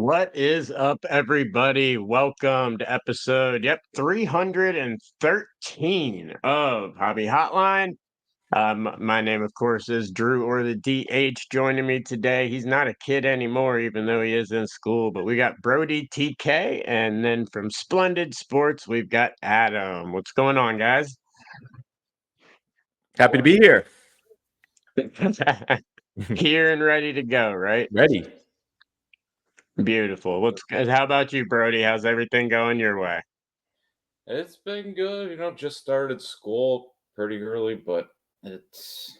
What is up, everybody? Welcome to episode, 313 of Hobby Hotline. My name, of course, is Drew or the DH joining me today. He's not a kid anymore, even though he is in school, but we got Brody TK, and then from Splendid Sports, we've got Adam. What's going on, guys? Happy to be here. Here and ready to go, right? Ready. Beautiful. How about you, Brody? How's everything going your way? It's been good, just started school pretty early, but it's,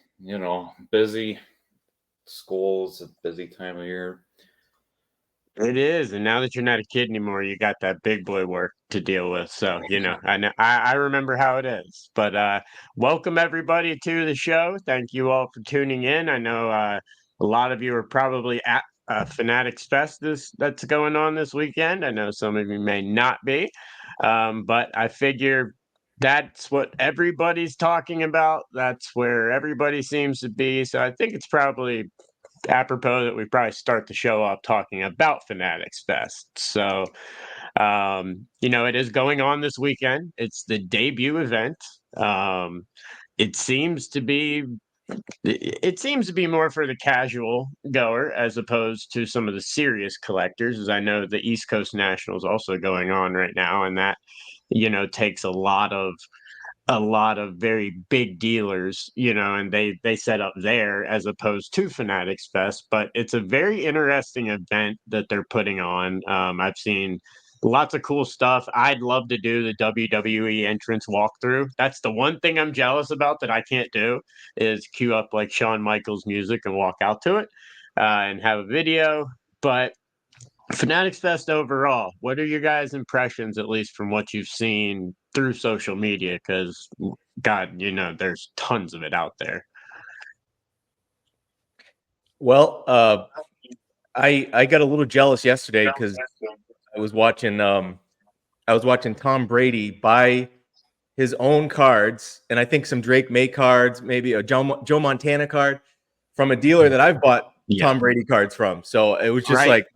busy. School's a busy time of year. It is, and now that you're not a kid anymore, you got that big boy work to deal with. So, I remember how it is. But welcome everybody to the show. Thank you all for tuning in. I know a lot of you are probably at Fanatics Fest that's going on this weekend. I know some of you may not be, but I figure that's what everybody's talking about. That's where everybody seems to be. So I think it's probably apropos that we probably start the show off talking about Fanatics Fest. So, it is going on this weekend. It's the debut event. It seems to be more for the casual goer as opposed to some of the serious collectors, as I know the East Coast National is also going on right now, and that takes a lot of very big dealers, and they set up there as opposed to Fanatics Fest. But it's a very interesting event that they're putting on. I've seen lots of cool stuff. I'd love to do the WWE entrance walkthrough. That's the one thing I'm jealous about that I can't do, is cue up like Shawn Michaels music and walk out to it and have a video. But Fanatics Fest overall, what are your guys' impressions, at least from what you've seen through social media? Because, God, there's tons of it out there. Well, I got a little jealous yesterday because I was watching Tom Brady buy his own cards, and I think some Drake May cards, maybe a Joe Montana card from a dealer that I've bought Tom Brady cards from. So it was just like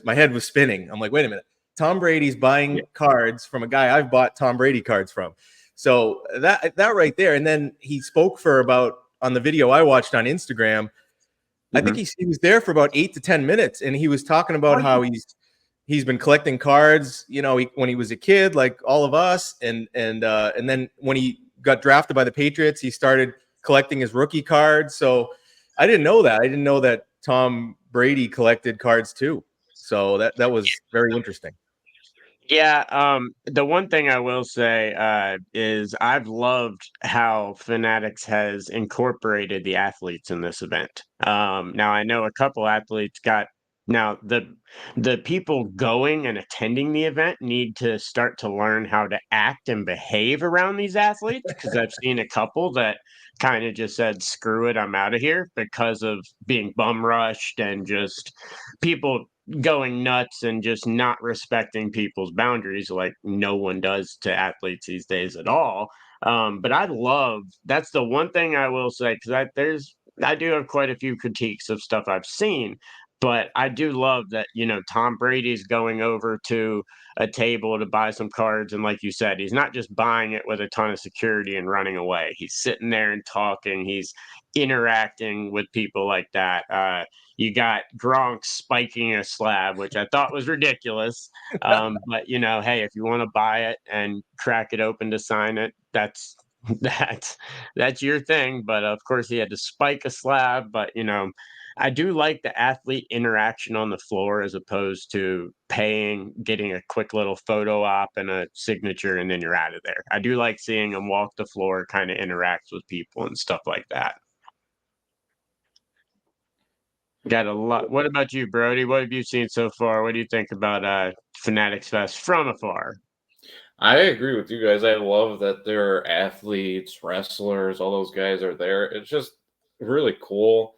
my head was spinning. I'm like, wait a minute, Tom Brady's buying cards from a guy I've bought Tom Brady cards from. So that right there, and then he spoke for about, on the video I watched on Instagram, I think he was there for about 8 to 10 minutes, and he was talking about how he's been collecting cards, when he was a kid, like all of us, and then when he got drafted by the Patriots, he started collecting his rookie cards. So I didn't know that. I didn't know that Tom Brady collected cards too. So that was very interesting. Yeah, the one thing I will say is I've loved how Fanatics has incorporated the athletes in this event. Now I know a couple athletes got. Now the people going and attending the event need to start to learn how to act and behave around these athletes, because I've seen a couple that kind of just said, "Screw it, I'm out of here," because of being bum rushed and just people going nuts and just not respecting people's boundaries like no one does to athletes these days at all. But that's the one thing I will say, because I do have quite a few critiques of stuff I've seen, but I do love that, Tom Brady's going over to a table to buy some cards, and like you said, he's not just buying it with a ton of security and running away. He's sitting there and talking. He's interacting with people like that. You got Gronk spiking a slab, which I thought was ridiculous. But hey, if you want to buy it and crack it open to sign it, that's that's your thing. But of course, he had to spike a slab. But I do like the athlete interaction on the floor as opposed to getting a quick little photo op and a signature, and then you're out of there. I do like seeing them walk the floor, kind of interacts with people and stuff like that. Got a lot. What about you, Brody? What have you seen so far? What do you think about Fanatics Fest from afar? I agree with you guys. I love that there are athletes, wrestlers, all those guys are there. It's just really cool.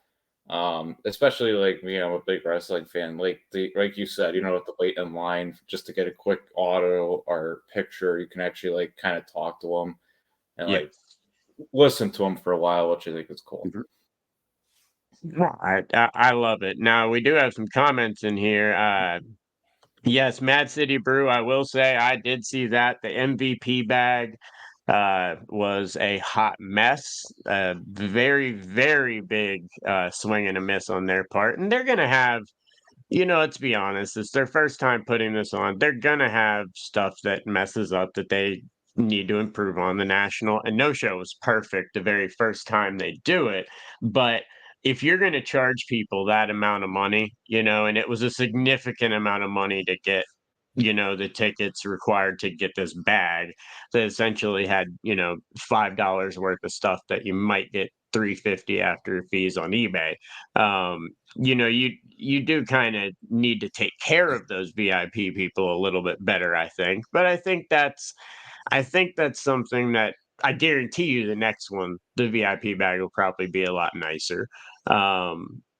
Especially like me, I'm a big wrestling fan. Like you said, with the wait in line just to get a quick auto or picture, you can actually like kind of talk to them and like listen to them for a while, which I think is cool. I love it. Now we do have some comments in here. Yes, Mad City Brew. I will say I did see that. The MVP bag was a hot mess. Very, very big swing and a miss on their part. And they're going to have, let's be honest, it's their first time putting this on. They're going to have stuff that messes up that they need to improve on the national. And No Show was perfect the very first time they do it. But if you're going to charge people that amount of money, and it was a significant amount of money to get, the tickets required to get this bag that essentially had, $5 worth of stuff that you might get 350 after fees on eBay. You do kind of need to take care of those VIP people a little bit better, I think. But I think that's something that I guarantee you the next one, the VIP bag will probably be a lot nicer.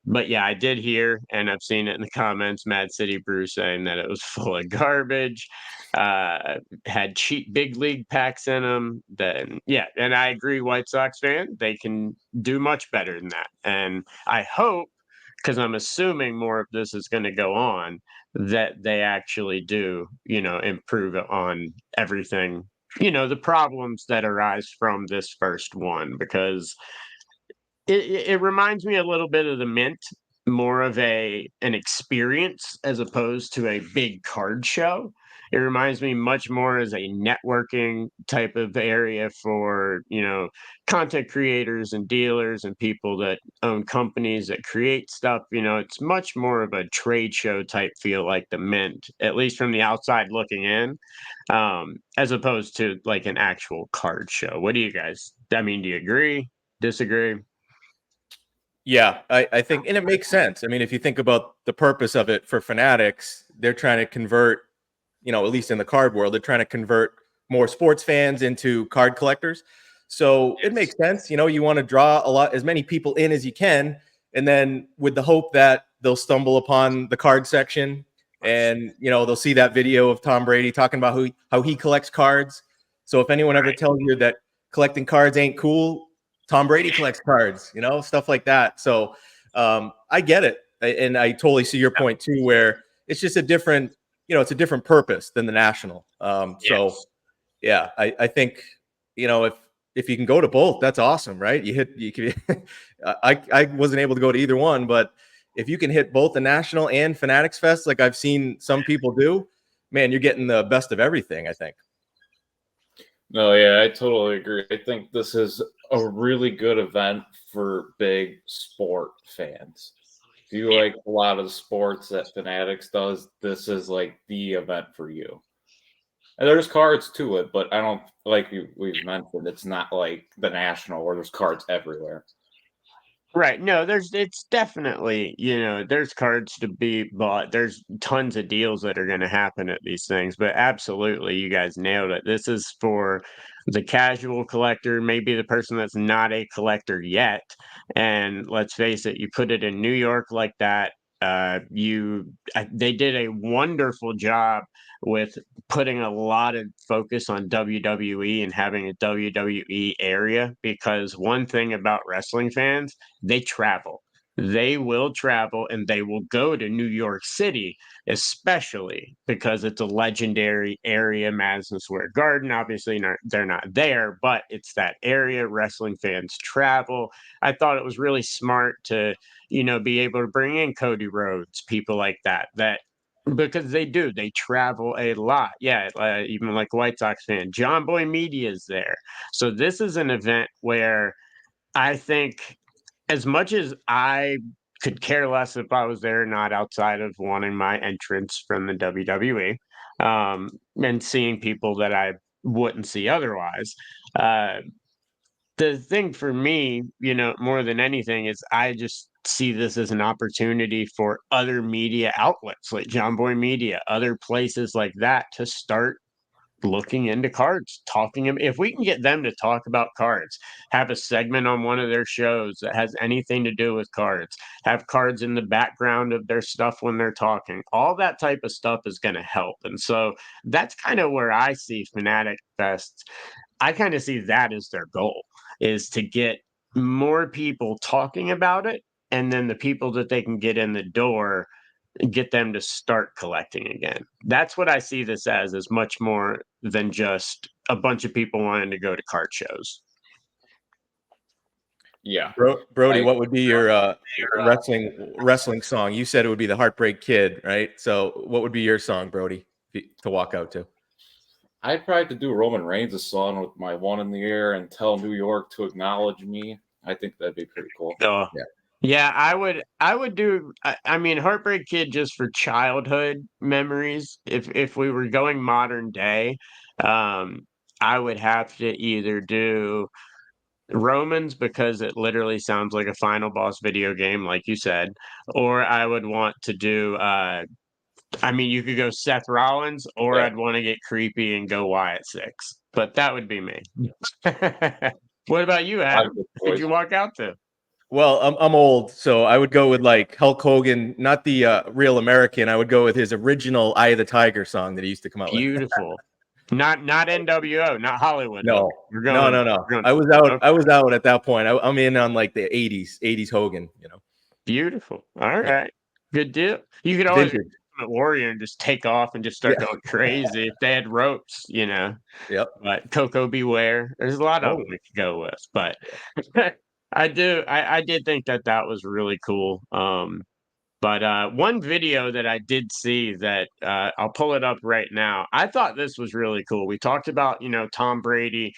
But yeah, I did hear, and I've seen it in the comments, Mad City Brew saying that it was full of garbage, had cheap big league packs in them. Then yeah, and I agree, White Sox fan, they can do much better than that. And I hope, because I'm assuming more of this is going to go on, that they actually do, improve on everything, the problems that arise from this first one, because it reminds me a little bit of the Mint, more of an experience as opposed to a big card show. It reminds me much more as a networking type of area for, content creators and dealers and people that own companies that create stuff. It's much more of a trade show type feel, like the Mint, at least from the outside looking in, as opposed to like an actual card show. What do you guys, I mean, do you agree, disagree? Yeah, I think, and it makes sense. I mean, if you think about the purpose of it for Fanatics, they're trying to convert, at least in the card world, they're trying to convert more sports fans into card collectors. So it Yes. makes sense. You want to draw as many people in as you can, and then with the hope that they'll stumble upon the card section, and they'll see that video of Tom Brady talking about how he collects cards. So if anyone ever Right. tells you that collecting cards ain't cool, Tom Brady collects cards, stuff like that. So I get it. And I totally see your point too, where it's just it's a different purpose than the national. So Yes. yeah, I think, if you can go to both, that's awesome, right? You can, I wasn't able to go to either one, but if you can hit both the national and Fanatics Fest, like I've seen some people do, man, you're getting the best of everything, I think. No, yeah, I totally agree. I think this is a really good event for big sport fans. If you Yeah. like a lot of the sports that Fanatics does, this is like the event for you. And there's cards to it, but I don't like we've mentioned. It's not like the national where there's cards everywhere. Right. No, it's definitely, there's cards to be bought. There's tons of deals that are going to happen at these things, but absolutely, you guys nailed it. This is for the casual collector, maybe the person that's not a collector yet. And let's face it, you put it in New York like that. They did a wonderful job with putting a lot of focus on WWE and having a WWE area, because one thing about wrestling fans, they travel. They will travel and they will go to New York City, especially because it's a legendary area. Madison Square Garden, obviously, they're not there, but it's that area. Wrestling fans travel. I thought it was really smart to, be able to bring in Cody Rhodes, people like that, because they travel a lot. Yeah, even like a White Sox fan, John Boy Media is there. So this is an event where I think, as much as I could care less if I was there or not, outside of wanting my entrance from the WWE, and seeing people that I wouldn't see otherwise. Uh, the thing for me, more than anything, is I just see this as an opportunity for other media outlets like John Boy Media, other places like that, to start looking into cards, if we can get them to talk about cards, have a segment on one of their shows that has anything to do with cards, have cards in the background of their stuff when they're talking, all that type of stuff is going to help. And so that's kind of where I see Fanatic Fest. I kind of see that as their goal, is to get more people talking about it, and then the people that they can get in the door get them to start collecting again. That's what I see this as much more than just a bunch of people wanting to go to card shows. Yeah. Brody, what would be your wrestling song? You said it would be the Heartbreak Kid, right? So what would be your song, Brody, to walk out to? I'd probably have to do Roman Reigns' song with my one in the air and tell New York to acknowledge me. I think that'd be pretty cool. Oh, Yeah. yeah, I would do I mean Heartbreak Kid just for childhood memories. If we were going modern day, I would have to either do Romans because it literally sounds like a final boss video game, like you said, or I would want to do I mean you could go Seth Rollins, or Yeah. I'd want to get creepy and go Wyatt Six. But that would be me. What about you, A lot Adam? of good Who'd choice. you walk out to? Well, I'm old, so I would go with like Hulk Hogan, not the real American. I would go with his original "Eye of the Tiger" song that he used to come out with. Beautiful. Not NWO, not Hollywood. No, We're no, going. no, no. We're going. I was out. Okay. I was out at that point. I'm in on like the '80s Hogan. Beautiful. All Yeah. right. Good deal. You could always Vintage. Ultimate Warrior and just take off and just start Yeah. going crazy if they had ropes, Yep. But Coco Beware, there's a lot of them Oh, we could go with. But I did think that was really cool. But one video that I did see that I'll pull it up right now. I thought this was really cool. We talked about Tom Brady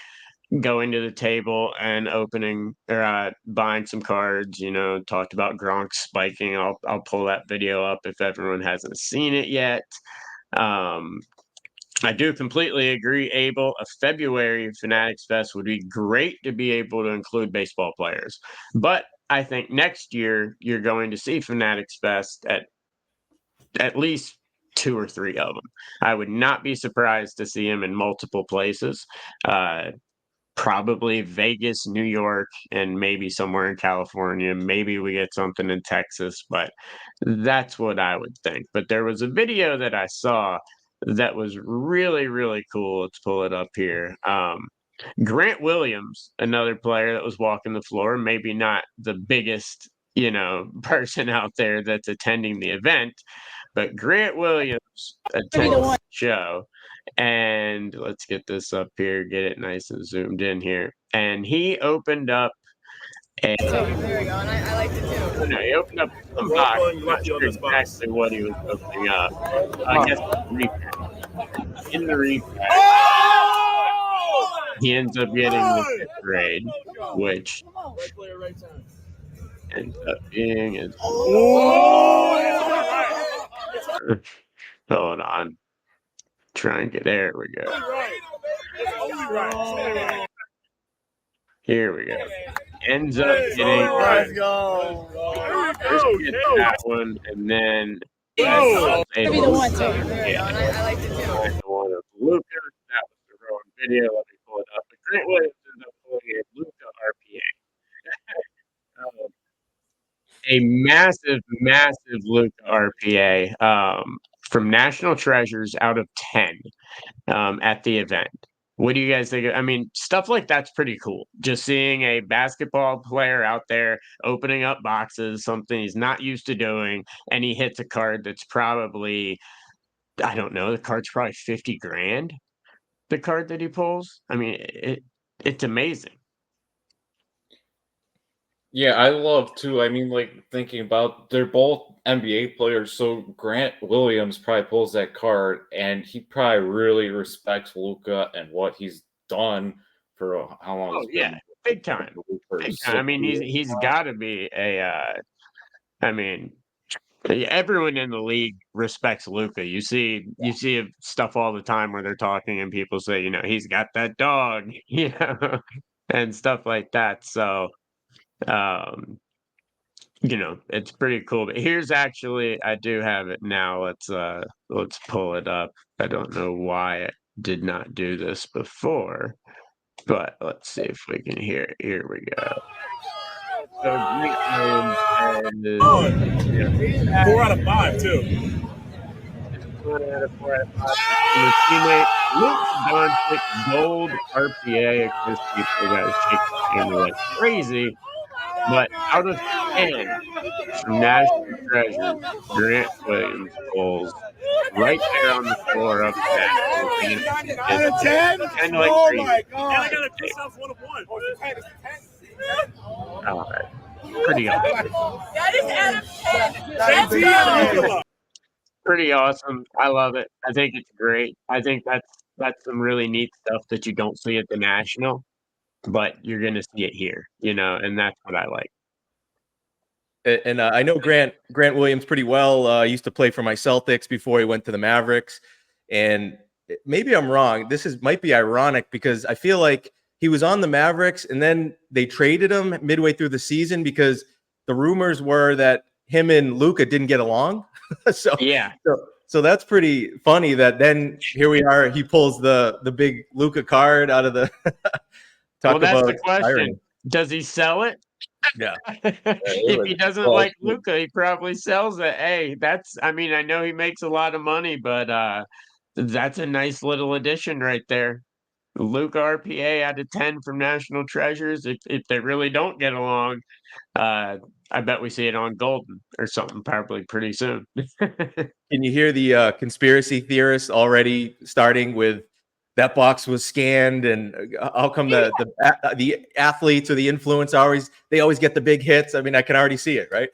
going to the table and opening or buying some cards. Talked about Gronk spiking. I'll pull that video up if everyone hasn't seen it yet. Um, I do completely agree, Abel. A February Fanatics Fest would be great to be able to include baseball players, but I think next year you're going to see Fanatics Fest at least two or three of them. I would not be surprised to see them in multiple places. Probably Vegas, New York, and maybe somewhere in California. Maybe we get something in Texas, but that's what I would think. But there was a video that I saw that was really, really cool. Let's pull it up here. Grant Williams, another player that was walking the floor, maybe not the biggest, person out there that's attending the event, but Grant Williams attended the show. And let's get this up here, get it nice and zoomed in here. And he opened up a There we go, and I like to do. no, he opened up some box. I'm not sure exactly what he was opening up. I guess repack. In the repack, he ends up getting the fifth grade, which ends up being his. Hold on. Try and get there. We go. Here we go. Ends up getting Let's go. first gets that one, and then Maybe the one too. yeah. I like to do. The one of Luca. That was the wrong video. Let me pull it up. But Grant Williams ends up pulling a Luca RPA. A massive, massive Luca RPA from National Treasures out of 10 at the event. What do you guys think? I mean, stuff like that's pretty cool. Just seeing a basketball player out there opening up boxes, something he's not used to doing, and he hits a card that's probably, I don't know, the card's probably 50 grand. The card that he pulls. I mean, it's amazing. Yeah, I love too. I mean, like thinking about they're both NBA players, so Grant Williams probably pulls that card, and he probably really respects Luca and what he's done for how long. Oh It's yeah, been big time. Big time. I mean, he's got to be a. I mean, everyone in the league respects Luca. You see stuff all the time where they're talking and people say, he's got that dog, and stuff like that. So, it's pretty cool. But here's actually, I do have it now. Let's pull it up. I don't know why it did not do this before, but let's see if we can hear it. Here we go. So Four out of five, too. 4 out of 4 out of 5. And his teammate Luke Doncic gold RPA. Of course, people got to shake the camera like crazy. But out of And from National Treasure, Grant Williams pulls right there on the floor of the National. Out of 10? Kind of like Oh crazy. my God. And I got a piss off 1 of 1. Oh, pretty awesome. That is out of 10. Let's go. Pretty awesome. I love it. I think it's great. I think that's some really neat stuff that you don't see at the National, but you're gonna see it here, and that's what I like. And I know Grant Williams pretty well. Used to play for my Celtics before he went to the Mavericks. And maybe I'm wrong. Might be ironic because I feel like he was on the Mavericks and then they traded him midway through the season because the rumors were that him and Luka didn't get along. Yeah. So that's pretty funny that then here we are. He pulls the big Luka card out of the. Well, that's about the question. irony. Does he sell it? Yeah. If he doesn't like Luka, he probably sells it. Hey, I know he makes a lot of money, but that's a nice little addition right there. Luka RPA out of 10 from National Treasures. If they really don't get along, I bet we see it on Golden or something probably pretty soon. Can you hear the conspiracy theorists already starting with that box was scanned and how come the athletes or the influencers they always get the big hits? I mean, I can already see it, right?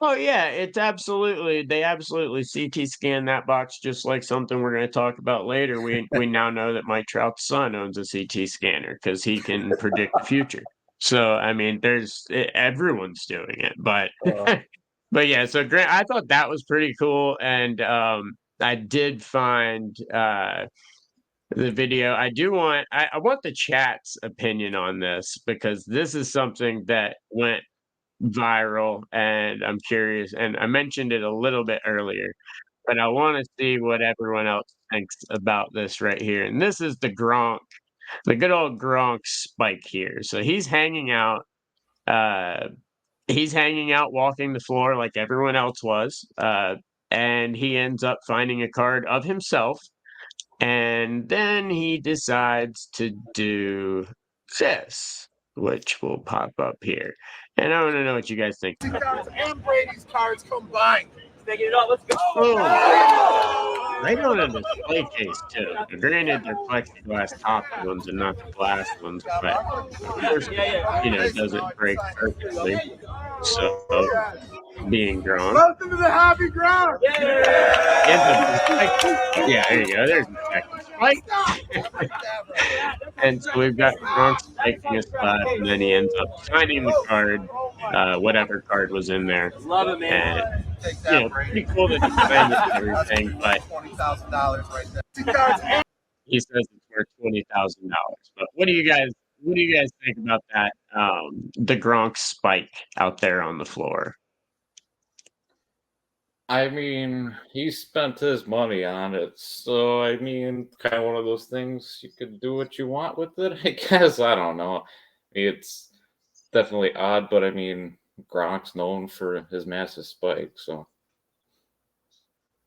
Oh yeah, they absolutely CT scan that box just like something we're going to talk about later. We now know that Mike Trout's son owns a CT scanner because he can predict the future. So I mean, everyone's doing it, but but yeah. So Grant, I thought that was pretty cool, and I did find the video. I want the chat's opinion on this because this is something that went viral, and I'm curious, and I mentioned it a little bit earlier, but I wanna see what everyone else thinks about this right here, and this is the good old Gronk spike here. So uh, he's hanging out walking the floor like everyone else was, and he ends up finding a card of himself, and then he decides to do this, which will pop up here. And I wanna know what you guys think. Cards and Brady's cards combined. Making it up. Let's go. Boom. Right on a display case too. Granted, they're plexiglass top ones and not the glass ones, but of course, doesn't break perfectly. So, being drawn. Welcome to the happy ground. Yeah, there you go. There's the second spike. And so we've got Gronk spiking a spot, and then he ends up signing the card, whatever card was in there. Love it, man. And, pretty cool that he signed it and everything, but he says it's worth $20,000. But what do you guys think about that? The Gronk spike out there on the floor. I mean, he spent his money on it, so I mean, kind of one of those things. You could do what you want with it, I guess. I don't know. It's definitely odd, but I mean, Gronk's known for his massive spike, so.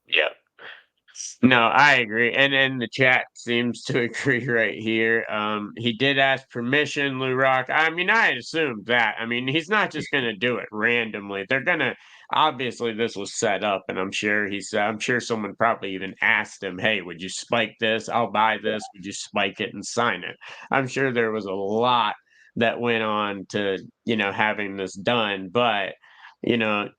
Yeah. No, I agree. And then the chat seems to agree right here. He did ask permission, Lou Rock. I mean, I assumed that. I mean, he's not just gonna do it randomly. They're gonna obviously this was set up, and I'm sure someone probably even asked him, hey, would you spike this? I'll buy this. Would you spike it and sign it? I'm sure there was a lot that went on to, having this done, but you know,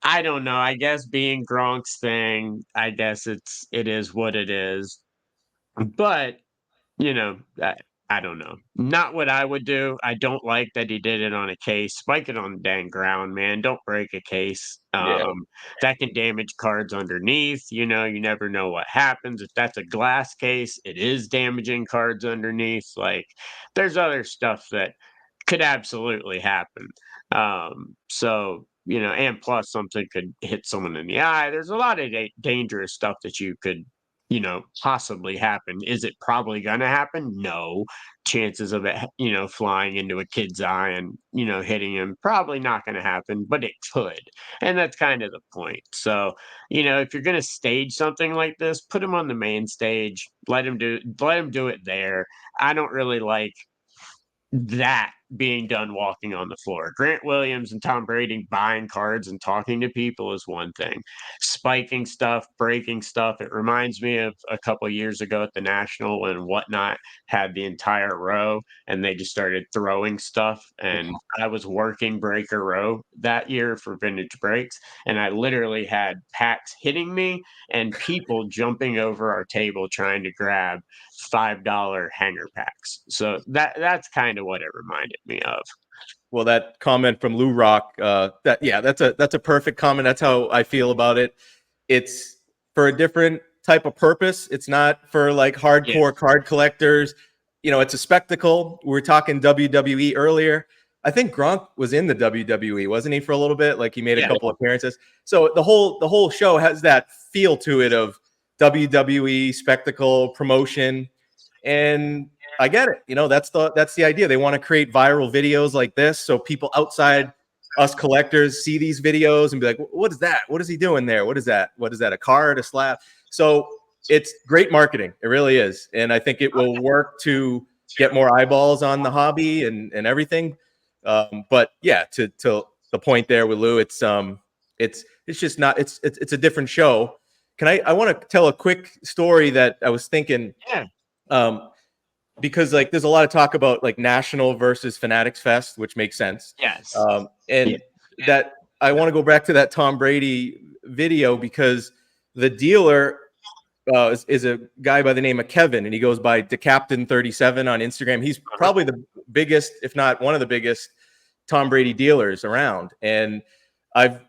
I don't know. I guess being Gronk's thing, I guess it is what it is. But, you know, I don't know. Not what I would do. I don't like that he did it on a case. Spike it on the dang ground, man. Don't break a case. Yeah. That can damage cards underneath. You never know what happens. If that's a glass case, it is damaging cards underneath. Like, there's other stuff that could absolutely happen. So, and plus something could hit someone in the eye. There's a lot of dangerous stuff that you could, possibly happen. Is it probably going to happen? No. Chances of it, flying into a kid's eye and, hitting him, probably not going to happen, but it could. And that's kind of the point. So, if you're going to stage something like this, put him on the main stage, let him do it there. I don't really like that being done walking on the floor. Grant Williams and Tom Brady buying cards and talking to people is one thing. Spiking stuff, breaking stuff. It reminds me of a couple years ago at the National when Whatnot had the entire row and they just started throwing stuff. And I was working Breaker Row that year for Vintage Breaks, and I literally had packs hitting me and people jumping over our table trying to grab $5 hanger packs. So that's kind of what it reminded me of. Well, that comment from Lou Rock, that's a perfect comment. That's how I feel about it. It's for a different type of purpose. It's not for like hardcore card collectors. You know, it's a spectacle. We were talking WWE earlier. I think Gronk was in the WWE, wasn't he, for a little bit? Like he made a couple appearances. So the whole show has that feel to it of WWE spectacle promotion, and I get it. You know, that's the idea. They want to create viral videos like this so people outside us collectors see these videos and be like, what is that? What is he doing there? What is that? What is that? A card, a slab? So it's great marketing. It really is. And I think it will work to get more eyeballs on the hobby and everything. But yeah, to the point there with Lou, it's just not, it's a different show. I want to tell a quick story that I was thinking, because like there's a lot of talk about like National versus Fanatics Fest, which makes sense. Yes. That I want to go back to that Tom Brady video because the dealer is a guy by the name of Kevin, and he goes by DeCaptain37 on Instagram. He's probably the biggest, if not one of the biggest, Tom Brady dealers around. And I've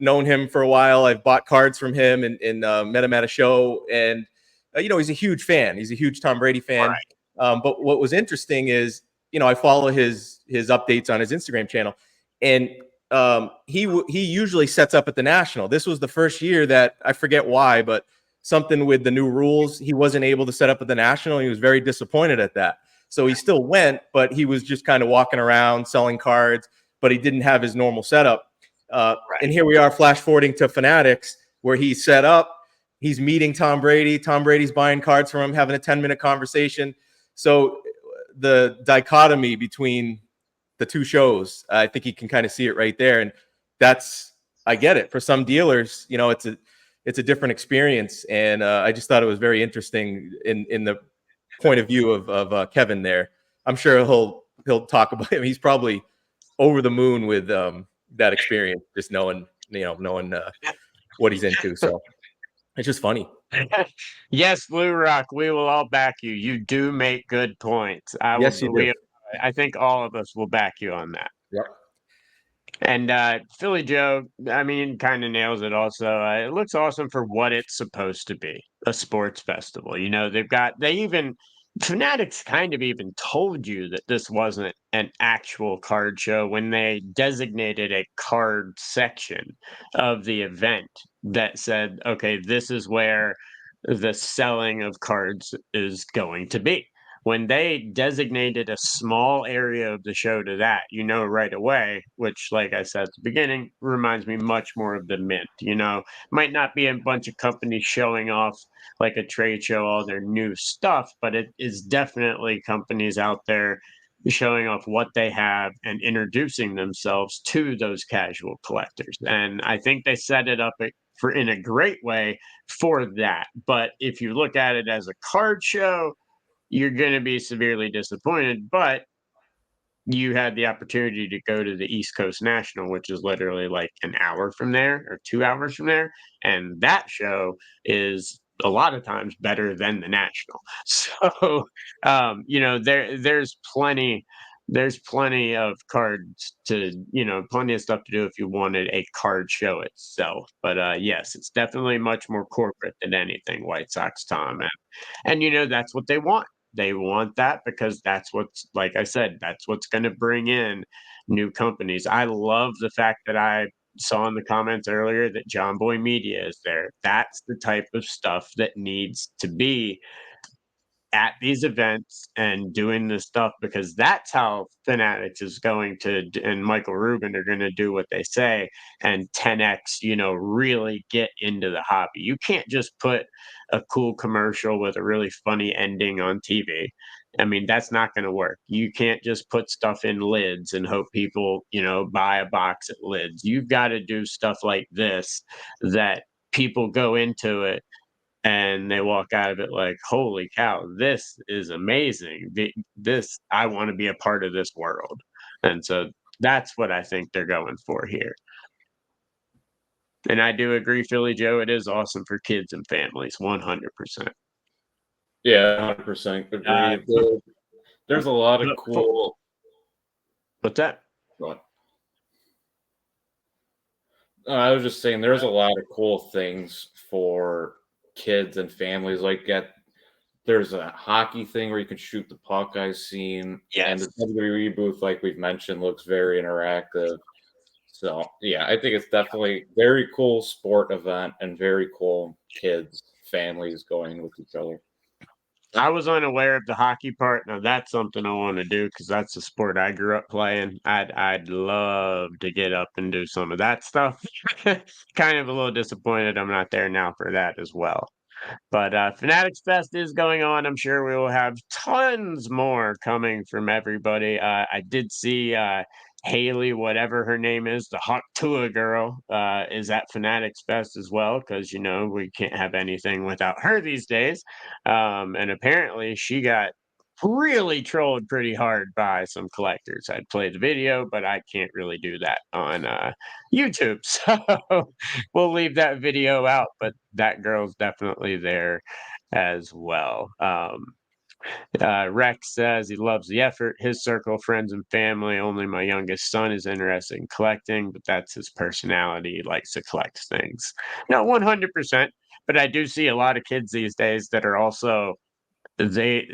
known him for a while. I've bought cards from him and met him at a show, and he's a huge fan. He's a huge Tom Brady fan. Right. But what was interesting is, I follow his updates on his Instagram channel, and he usually sets up at the National. This was the first year that I forget why, but something with the new rules, he wasn't able to set up at the National. And he was very disappointed at that. So he still went, but he was just kind of walking around selling cards, but he didn't have his normal setup. And here we are, flash forwarding to Fanatics, where he's set up. He's meeting Tom Brady. Tom Brady's buying cards from him, having a 10-minute conversation. So the dichotomy between the two shows, I think you can kind of see it right there. And I get it. For some dealers, it's a different experience. And I just thought it was very interesting in the point of view of Kevin there. I'm sure he'll talk about him. He's probably over the moon with that experience, just knowing what he's into. So it's just funny. Yes, Blue Rock, we will all back you. You do make good points. Yes, you do. I think all of us will back you on that. Yep. And Philly Joe, I mean, kind of nails it also. It looks awesome for what it's supposed to be, a sports festival. Fanatics kind of even told you that this wasn't an actual card show when they designated a card section of the event that said, okay, this is where the selling of cards is going to be. When they designated a small area of the show to that, right away, which, like I said at the beginning, reminds me much more of the Mint. Might not be a bunch of companies showing off like a trade show, all their new stuff, but it is definitely companies out there showing off what they have and introducing themselves to those casual collectors. And I think they set it up in a great way for that. But if you look at it as a card show, you're going to be severely disappointed. But you had the opportunity to go to the East Coast National, which is literally like an hour from there or 2 hours from there. And that show is a lot of times better than the National. So, there's plenty of cards plenty of stuff to do if you wanted a card show itself. But yes, it's definitely much more corporate than anything, White Sox, Tom. And that's what they want. They want that because like I said, that's what's going to bring in new companies. I love the fact that I saw in the comments earlier that John Boy Media is there. That's the type of stuff that needs to be at these events and doing this stuff, because that's how Fanatics is going to, and Michael Rubin are going to do what they say and 10x, really get into the hobby. You can't just put a cool commercial with a really funny ending on TV. I mean, that's not going to work. You can't just put stuff in lids and hope people, buy a box at lids. You've got to do stuff like this that people go into it and they walk out of it like, holy cow, this is amazing. This, I want to be a part of this world. And so that's what I think they're going for here. And I do agree, Philly Joe, it is awesome for kids and families, 100%. Yeah, 100% Uh, agreed. There's a lot of cool. What's that? Go on. I was just saying, there's a lot of cool things for kids and families. Like there's a hockey thing where you can shoot the puck I've seen, and Yes. the WWE booth, like we've mentioned, looks very interactive. So yeah, I think it's definitely very cool sport event and very cool kids, families going with each other. I was unaware of the hockey part. Now that's something I want to do because that's a sport I grew up playing. I'd love to get up and do some of that stuff. Kind of a little disappointed I'm not there now for that as well. But Fanatics Fest is going on. I'm sure we will have tons more coming from everybody. I did see Haley, whatever her name is, the Hawk Tua girl, is at Fanatics Fest as well, because we can't have anything without her these days. And apparently, she got really trolled pretty hard by some collectors. I'd play the video, but I can't really do that on YouTube. So we'll leave that video out, but that girl's definitely there as well. Rex says he loves the effort. His circle, friends, and family. Only my youngest son is interested in collecting, but that's his personality. He likes to collect things. Not 100%, but I do see a lot of kids these days that are also they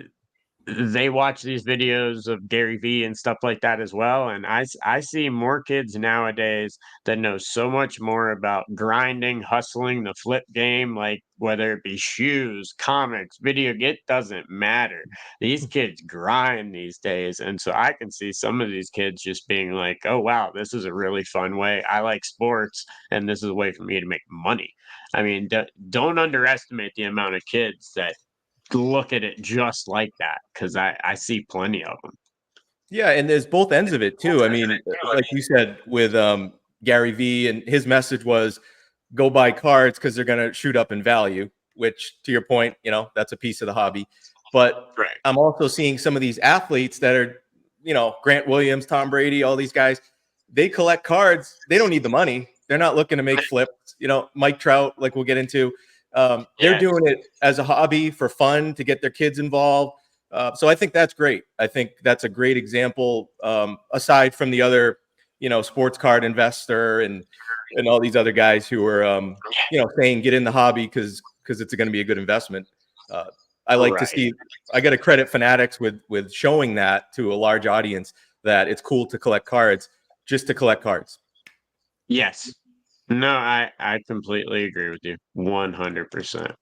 they watch these videos of Gary Vee and stuff like that as well, and I see more kids nowadays that know so much more about grinding, hustling, the flip game, like, whether it be shoes, comics, it doesn't matter. These kids grind these days, and so I can see some of these kids just being like, "Oh, wow, this is a really fun way. I like sports, and this is a way for me to make money." I mean, don't underestimate the amount of kids that look at it just like that, because I see plenty of them. Yeah, and there's both ends of it too. I mean, like you said with Gary Vee, and his message was go buy cards because they're going to shoot up in value, which to your point, that's a piece of the hobby. But Right. I'm also seeing some of these athletes that are, Grant Williams, Tom Brady, all these guys, they collect cards. They don't need the money. They're not looking to make flips. Mike Trout, like we'll get into, they're doing it as a hobby for fun to get their kids involved. So I think that's great. I think that's a great example, aside from the other, sports card investor and all these other guys who are, saying get in the hobby because it's going to be a good investment. I like to see. I got to credit Fanatics with showing that to a large audience that it's cool to collect cards just to collect cards. Yes. No, I completely agree with you, 100%.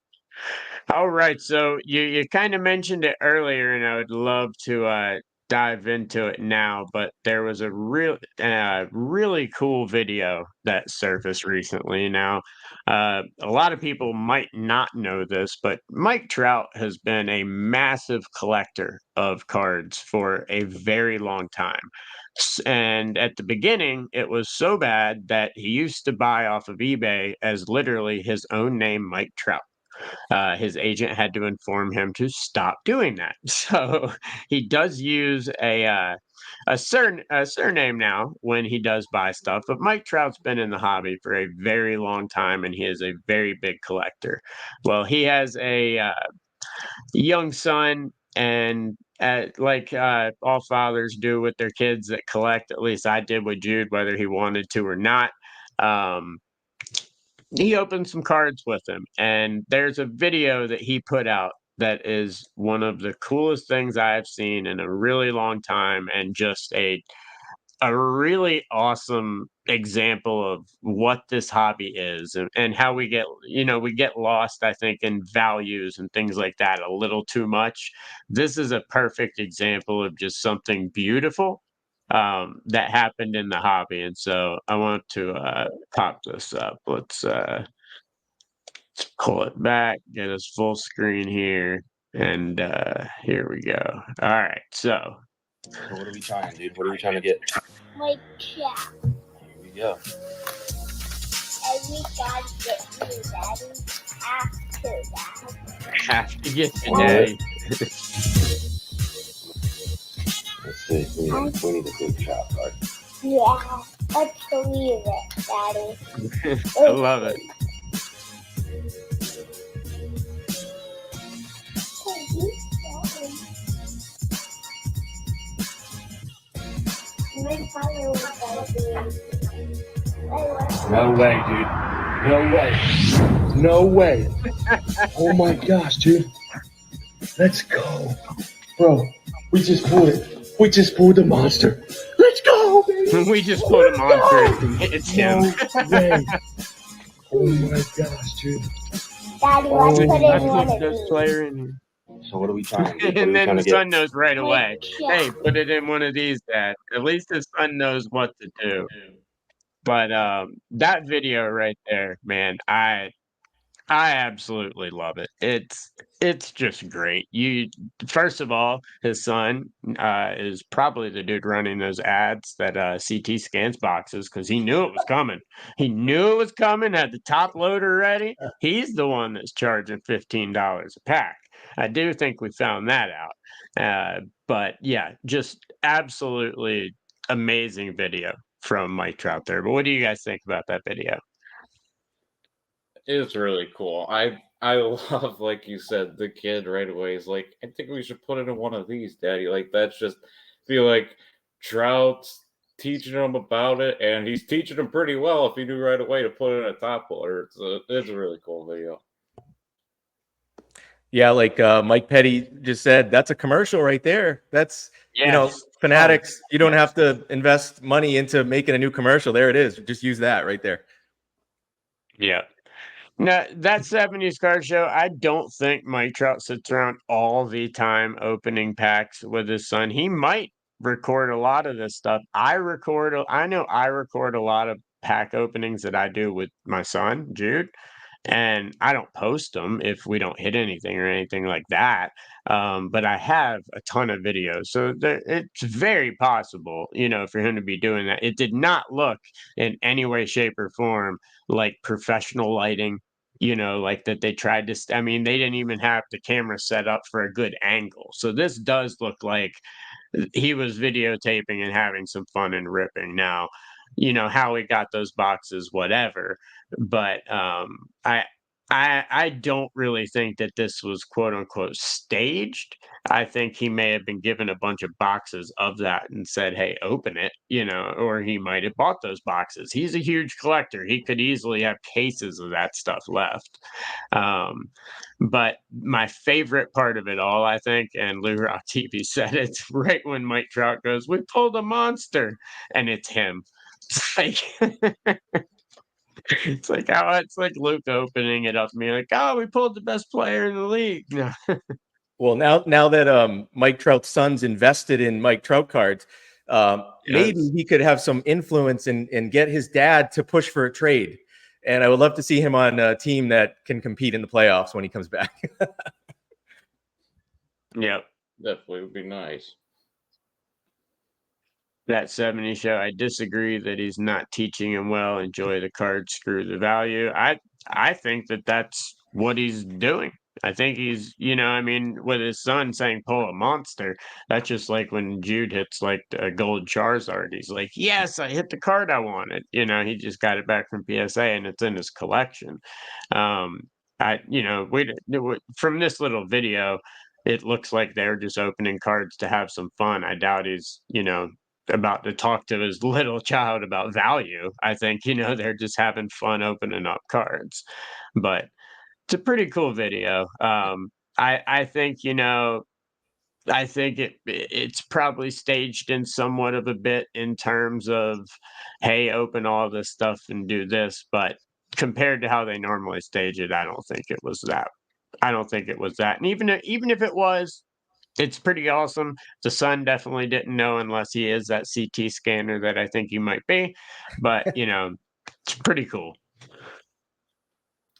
All right, so you kind of mentioned it earlier, and I would love to dive into it now. But there was a really cool video that surfaced recently. Now, a lot of people might not know this, but Mike Trout has been a massive collector of cards for a very long time. And at the beginning, it was so bad that he used to buy off of eBay as literally his own name, Mike Trout. His agent had to inform him to stop doing that. So he does use a surname now when he does buy stuff. But Mike Trout's been in the hobby for a very long time, and he is a very big collector. Well, he has a young son, and like all fathers do with their kids that collect. At least I did with Jude, whether he wanted to or not. Um, he opened some cards with him, and there's a video that he put out that is one of the coolest things I've seen in a really long time, and just a really awesome example of what this hobby is, and how we get lost, I think, in values and things like that a little too much. This is a perfect example of just something beautiful that happened in the hobby. And so I want to pop this up. Let's pull it back, get us full screen here. And here we go. All right, so what are we trying, dude? What are we trying to get? My cat. Here we go. Every God get me, Daddy. After that. have to get to All right. daddy. Let's see. We need a good chop, right? Yeah, let's believe it, Daddy. I love it. My father was No way, dude. No way. No way. Oh my gosh, dude. Let's go. Bro, we just pulled it. We just pulled the monster. Let's go, baby. We just put a monster. It's him. No way. Oh my gosh, dude. Daddy, Oh, let's put I in I one put of this these. player in here. So what are we trying to get? What are And we then trying the to son get? knows right away. My Hey, cat. put it in one of these, Dad. At least his son knows what to do. But that video right there, man, I absolutely love it. It's just great. You first of all, his son is probably the dude running those ads that CT scans boxes because he knew it was coming. He knew it was coming. Had the top loader ready. He's the one that's charging $15 a pack. I do think we found that out. But yeah, just absolutely amazing video from Mike Trout there. But what do you guys think about that video? It's really cool. I love, like you said, the kid right away is like, I think we should put it in one of these, Daddy. Like that's just feel like Trout's teaching him about it, and he's teaching him pretty well if he knew right away to put it in a top loader. It's a really cool video. Yeah, like Mike Petty just said, that's a commercial right there. That's Yes. Fanatics. You don't have to invest money into making a new commercial. There it is. Just use that right there. Yeah. No, that 70s card show, I don't think Mike Trout sits around all the time opening packs with his son. He might record a lot of this stuff. I know I record a lot of pack openings that I do with my son, Jude, and I don't post them if we don't hit anything or anything like that. But I have a ton of videos, so it's very possible, for him to be doing that. It did not look in any way, shape, or form like professional lighting, like that they tried to. I mean, they didn't even have the camera set up for a good angle. So this does look like he was videotaping and having some fun and ripping. Now, how he got those boxes, whatever. But I don't really think that this was quote unquote staged. I think he may have been given a bunch of boxes of that and said, "Hey, open it," or he might have bought those boxes. He's a huge collector. He could easily have cases of that stuff left. Um, but my favorite part of it all, I think, and Lou Rock TV said it right when Mike Trout goes, "We pulled a monster," and it's him. It's like it's like Luke opening it up and being like, "Oh, we pulled the best player in the league." No. Well, now that Mike Trout's son's invested in Mike Trout cards, maybe Yes. he could have some influence and get his dad to push for a trade. And I would love to see him on a team that can compete in the playoffs when he comes back. Yep. Definitely would be nice. That 70 show, I disagree that he's not teaching him well. Enjoy the card, screw the value. I think that that's what he's doing. I think he's, I mean, with his son saying pull a monster, that's just like when Jude hits like a gold Charizard. He's like, yes, I hit the card I wanted. He just got it back from PSA and it's in his collection. From this little video, it looks like they're just opening cards to have some fun. I doubt he's, about to talk to his little child about value. I think, they're just having fun opening up cards. But it's a pretty cool video. I think, I think it's probably staged in somewhat of a bit in terms of, hey, open all this stuff and do this, but compared to how they normally stage it, I don't think it was that. I don't think it was that. And even if it was, it's pretty awesome. The son definitely didn't know unless he is that CT scanner that I think he might be. But, it's pretty cool.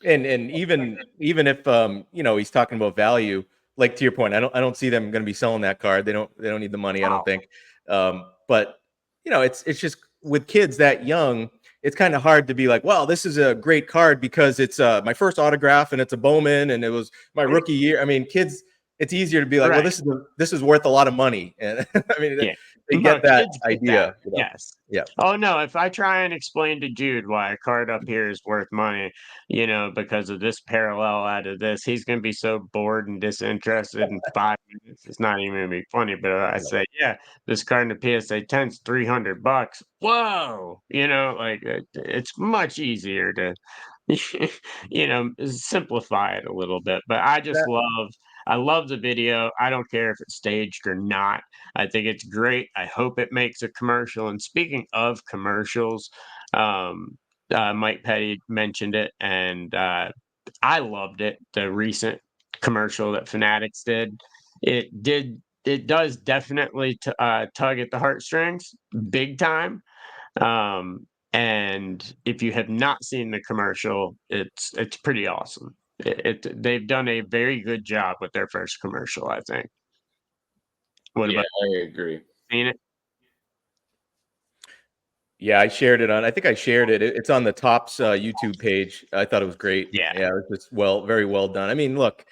And even if he's talking about value, like to your point, I don't see them going to be selling that card. They don't need the money, I don't Wow. think. But it's just with kids that young, it's kind of hard to be like, well, this is a great card because it's my first autograph and it's a Bowman and it was my rookie year. I mean, kids, it's easier to be like, well, Right. this is worth a lot of money, and I mean, Yeah. they No, get that kids get idea. that. Yes. Yeah. Oh no, if I try and explain to Jude why a card up here is worth money, because of this parallel out of this, he's gonna be so bored and disinterested in 5 minutes. It's not even gonna be funny. But I say, yeah, this card in the PSA 10's $300. Whoa, like it's much easier to, simplify it a little bit. But I love the video. I don't care if it's staged or not. I think it's great. I hope it makes a commercial. And speaking of commercials, Mike Petty mentioned it, and I loved it. The recent commercial that Fanatics did, it does definitely tug at the heartstrings, big time. And if you have not seen the commercial, it's pretty awesome. They've done a very good job with their first commercial, I think. What Yeah, about I agree. seen it? Yeah, I shared it on. I think I shared it. It's on the Topps YouTube page. I thought it was great. Yeah. Yeah, it was just very well done. I mean, look,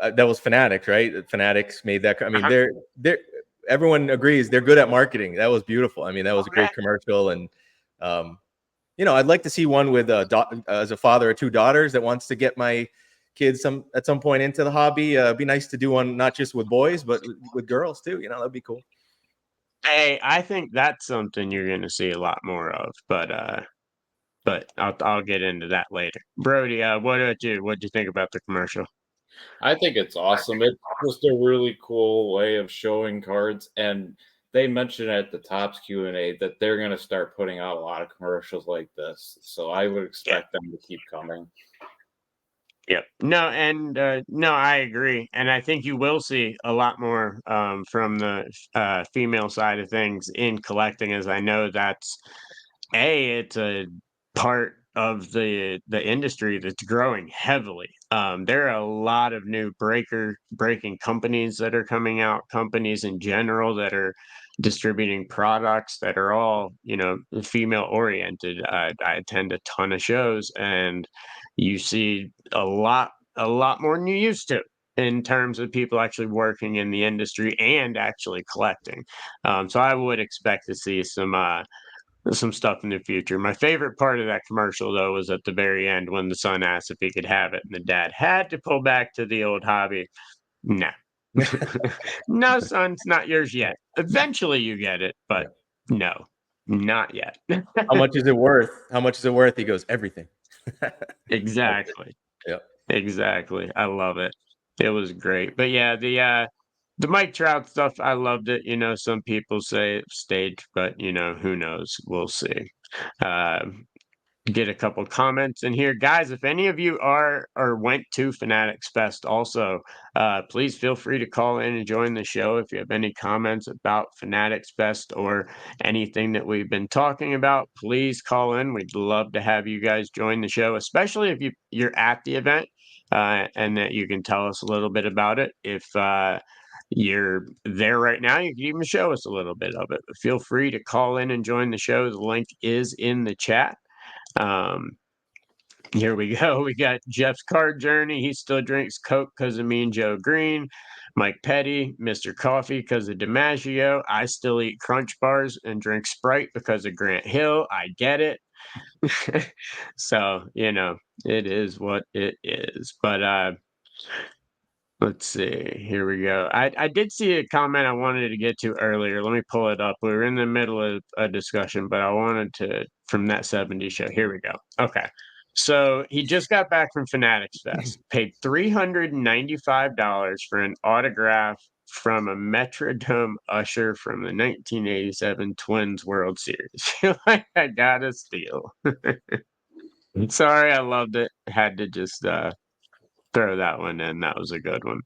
that was Fanatics, right? Fanatics made that. I mean, Uh-huh. they're everyone agrees they're good at marketing. That was beautiful. I mean, that was a Okay. great commercial, and I'd like to see one with as a father of 2 daughters that wants to get my kids at some point into the hobby. Be nice to do one not just with boys but with girls too. That'd be cool. Hey, I think that's something you're gonna see a lot more of, but I'll get into that later. Brody, what about you? What'd you think about the commercial? I think it's awesome. It's just a really cool way of showing cards, and they mentioned at the Topps Q&A that they're going to start putting out a lot of commercials like this. So I would expect them to keep coming. Yep. No, and no, I agree, and I think you will see a lot more from the female side of things in collecting, as I know it's a part of the industry that's growing heavily. There are a lot of new breaking companies that are coming out, companies in general that are distributing products that are all female oriented. I attend a ton of shows, and you see a lot more than you used to in terms of people actually working in the industry and actually collecting. So I would expect to see some stuff in the future. My favorite part of that commercial, though, was at the very end when the son asked if he could have it, and the dad had to pull back to the old hobby. No, no, son, it's not yours yet. Eventually, you get it, but no, not yet. How much is it worth? How much is it worth? He goes, everything. Exactly. Yep. Exactly. I love it. It was great. But yeah, the Mike Trout stuff, I loved it. Some people say it's staged, but who knows? We'll see. Get a couple comments in here. Guys, if any of you are or went to Fanatics Fest also, please feel free to call in and join the show if you have any comments about Fanatics Fest or anything that we've been talking about. Please call in. We'd love to have you guys join the show, especially if you're at the event, and that you can tell us a little bit about it. If you're there right now, you can even show us a little bit of it. But feel free to call in and join the show. The link is in the chat. Here we go. We got Jeff's card journey. He still drinks Coke because of me and Joe Green. Mike Petty, Mr. Coffee because of DiMaggio. I still eat Crunch Bars and drink Sprite because of Grant Hill. I get it. So, it is what it is. But let's see. Here we go. I did see a comment I wanted to get to earlier. Let me pull it up. We were in the middle of a discussion, but I wanted to from that 70s show. Here we go. Okay. So he just got back from Fanatics Fest, paid $395 for an autograph from a Metrodome usher from the 1987 Twins World Series. Like, I gotta steal. Sorry, I loved it. Had to just throw that one in. That was a good one.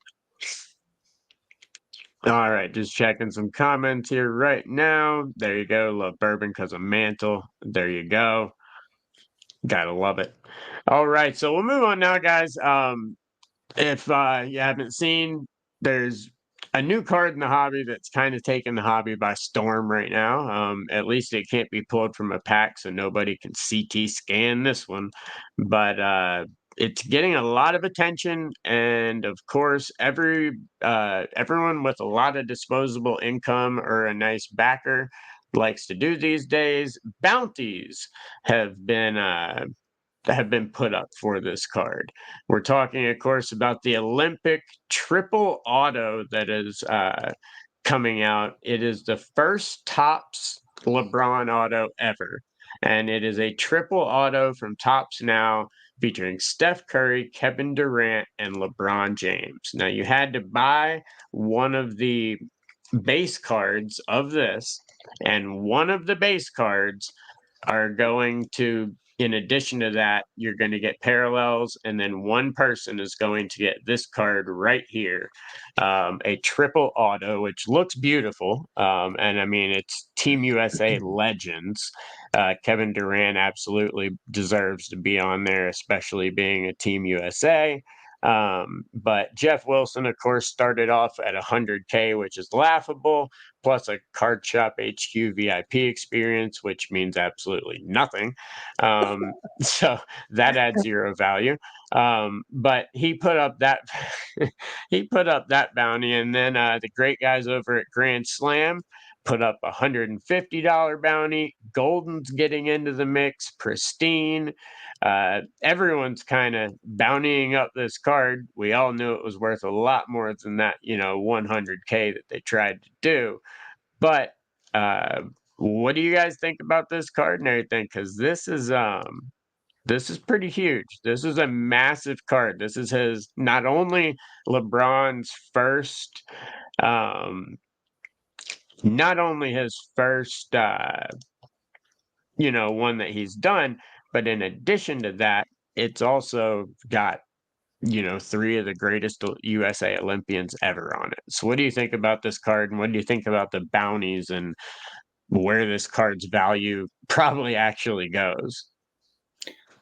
All right, just checking some comments here right now. There you go. Love bourbon because of Mantle. There you go. Gotta love it. All right, so we'll move on now, guys. If you haven't seen there's a new card in the hobby that's kind of taken the hobby by storm right now. At least it can't be pulled from a pack, so nobody can CT scan this one. But it's getting a lot of attention, and of course, everyone with a lot of disposable income or a nice backer likes to do these days. Bounties have been put up for this card. We're talking, of course, about the Olympic triple auto that is coming out. It is the first Topps LeBron auto ever, and it is a triple auto from Topps Now featuring Steph Curry, Kevin Durant, and LeBron James. Now, you had to buy one of the base cards of this, and one of the base cards are going to, in addition to that, you're going to get parallels, and then one person is going to get this card right here, a triple auto, which looks beautiful. And I mean, it's Team USA legends. Kevin Durant absolutely deserves to be on there, especially being a Team USA. But Jeff Wilson, of course, started off at 100K, which is laughable, plus a Card Shop HQ VIP experience, which means absolutely nothing. So that adds zero value. But he put up that he put up that bounty, and then the great guys over at Grand Slam put up a $150 bounty. Golden's getting into the mix. Pristine. Everyone's kind of bountying up this card. We all knew it was worth a lot more than that, 100K that they tried to do. But what do you guys think about this card and everything? Because this is pretty huge. This is a massive card. This is his, not only LeBron's first, not only his first, one that he's done, but in addition to that, it's also got, three of the greatest USA Olympians ever on it. So what do you think about this card, and what do you think about the bounties and where this card's value probably actually goes?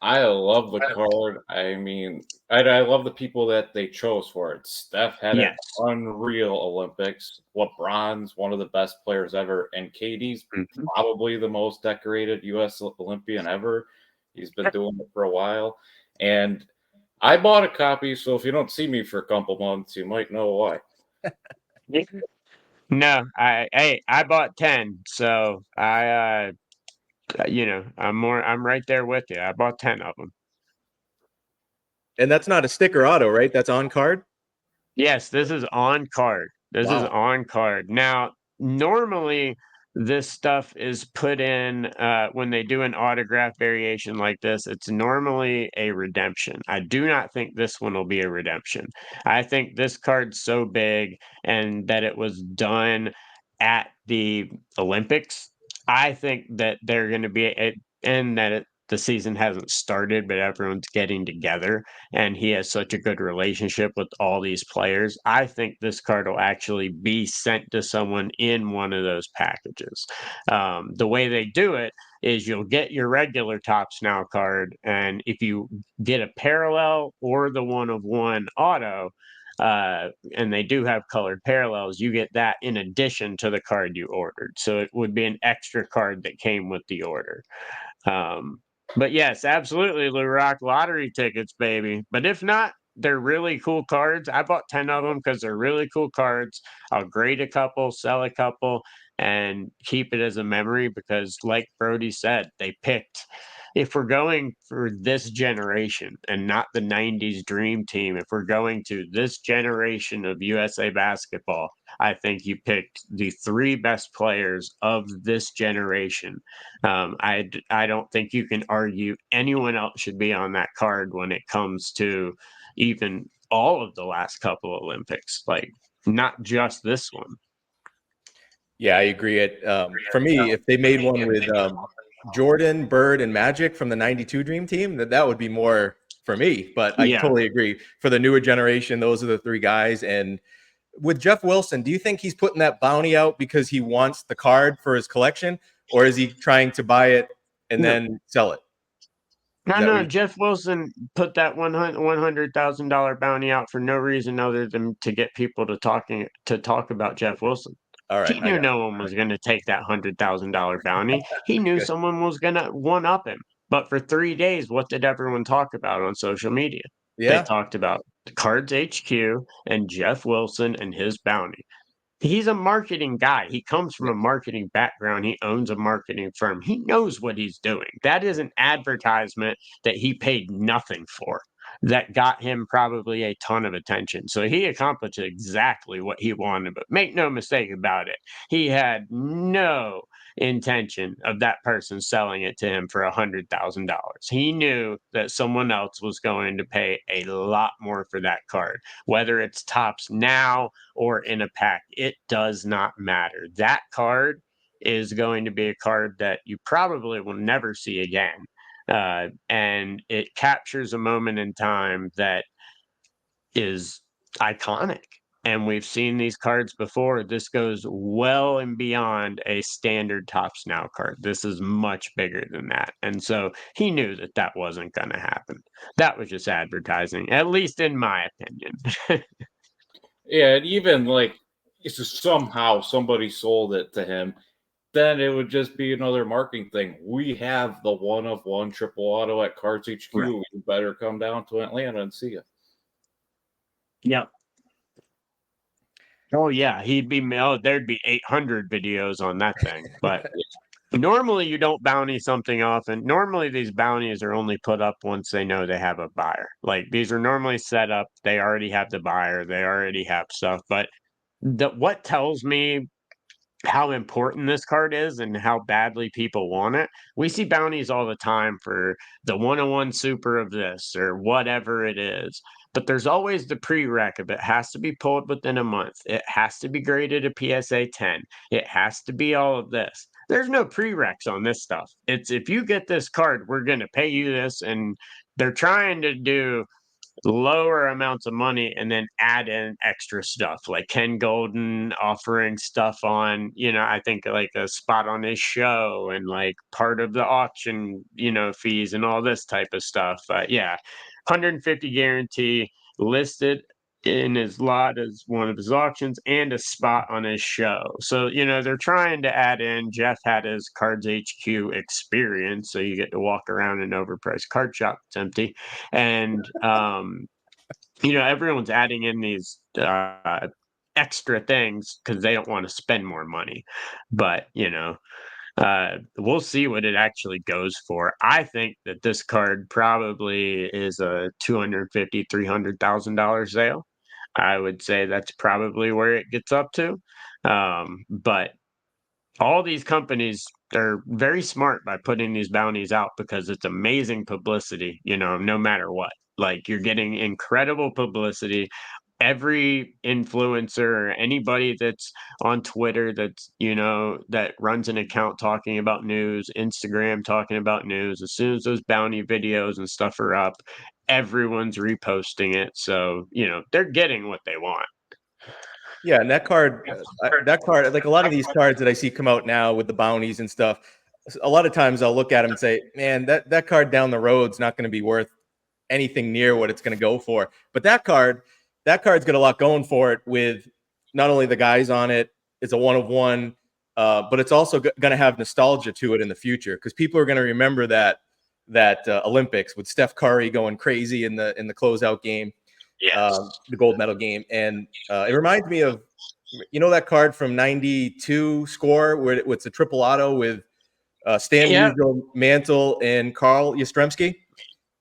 I love the card. I mean, I love the people that they chose for it. Steph had an Yes. unreal Olympics. LeBron's one of the best players ever, and KD's Mhm. probably the most decorated U.S. Olympian ever. He's been doing it for a while, and I bought a copy. So if you don't see me for a couple months, you might know why. No, I bought 10, so I'm right there with you. I bought 10 of them. And that's not a sticker auto, right? That's on card. Yes, this is on card. This is Wow. on card. Now, normally this stuff is put in when they do an autograph variation like this, it's normally a redemption. I do not think this one will be a redemption. I think this card's so big and that it was done at the Olympics. I think that they're going to be and that the season hasn't started, but everyone's getting together and he has such a good relationship with all these players. I think this card will actually be sent to someone in one of those packages. The way they do it is you'll get your regular Topps Now card, and if you get a parallel or the one of one auto, and they do have colored parallels, you get that in addition to the card you ordered. So it would be an extra card that came with the order. But yes, absolutely, Lou Rock, lottery tickets, baby. But if not, they're really cool cards. I bought 10 of them because they're really cool cards. I'll grade a couple, sell a couple, and keep it as a memory because, like Brody said, they picked. If we're going for this generation and not the 90s dream team, if we're going to this generation of USA basketball, I think you picked the three best players of this generation. I don't think you can argue anyone else should be on that card when it comes to even all of the last couple Olympics, like not just this one. Yeah, I agree. For me, if they made one with Jordan, Bird, and Magic from the '92 Dream Team, that would be more for me. But I Yeah. totally agree. For the newer generation, those are the three guys. And with Jeff Wilson, do you think he's putting that bounty out because he wants the card for his collection, or is he trying to buy it and No. then sell it? Is No, that what no, you? Jeff Wilson put that $100,000 bounty out for no reason other than to get people to talk about Jeff Wilson. All right, He I knew got no one was gonna take that $100,000 bounty. He knew good. someone was gonna one up him. But for 3 days, what did everyone talk about on social media? They Yeah, talked about Cards HQ and Jeff Wilson and his bounty. He's a marketing guy. He comes from yeah, a marketing background. He owns a marketing firm. He knows what he's doing. That is an advertisement that he paid nothing for that got him probably a ton of attention. So he accomplished exactly what he wanted. But make no mistake about it, he had no intention of that person selling it to him for $100,000. He knew that someone else was going to pay a lot more for that card, whether it's tops now or in a pack. It does not matter. That card is going to be a card that you probably will never see again. And it captures a moment in time that is iconic. And we've seen these cards before. This goes well and beyond a standard Tops Now card. This is much bigger than that. And so he knew that that wasn't going to happen. That was just advertising, at least in my opinion. Yeah, and even like it's just somehow somebody sold it to him, then it would just be another marketing thing. We have the one of one triple auto at Cards Right. HQ. You better come down to Atlanta and see it. Yep. Oh yeah, there'd be 800 videos on that thing. But normally you don't bounty something often. Normally these bounties are only put up once they know they have a buyer. Like these are normally set up, they already have the buyer, they already have stuff. But what tells me how important this card is and how badly people want it. We see bounties all the time for the 101 super of this or whatever it is. But there's always the prereq of it has to be pulled within a month. It has to be graded a PSA 10. It has to be all of this. There's no prereqs on this stuff. It's if you get this card, we're going to pay you this. And they're trying to do lower amounts of money and then add in extra stuff like Ken Golden offering stuff on, I think like a spot on his show and like part of the auction, fees and all this type of stuff. Yeah, 150 guarantee listed in his lot as one of his auctions and a spot on his show. So, they're trying to add in. Jeff had his Cards HQ experience. So you get to walk around an overpriced card shop. It's empty. And, everyone's adding in these extra things because they don't want to spend more money. But, we'll see what it actually goes for. I think that this card probably is a $250,000, $300,000 sale. I would say that's probably where it gets up to. But all these companies are very smart by putting these bounties out because it's amazing publicity, no matter what. Like you're getting incredible publicity. Every influencer or anybody that's on Twitter that runs an account talking about news, Instagram talking about news, as soon as those bounty videos and stuff are up, everyone's reposting it. So, they're getting what they want. yeah. And that card, like a lot of these cards that I see come out now with the bounties and stuff. A lot of times I'll look at them and say, man, that card down the road's not going to be worth anything near what it's going to go for. But that card's got a lot going for it with not only the guys on it, it's a one of one, but it's also going to have nostalgia to it in the future because people are going to remember that Olympics with Steph Curry going crazy in the closeout game, Yes. the gold medal game, and it reminds me of that card from '92 score where it's a triple auto with Stan Yep. Musial, Mantle, and Carl Yastrzemski.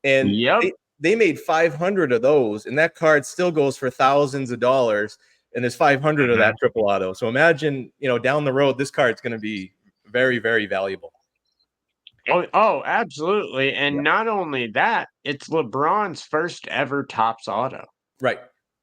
And Yep. they made 500 of those, and that card still goes for thousands of dollars. And there's 500 of that triple auto. So imagine, down the road, this card's going to be very, very valuable. Oh, absolutely. Yeah. And not only that, it's LeBron's first ever Tops auto. Right.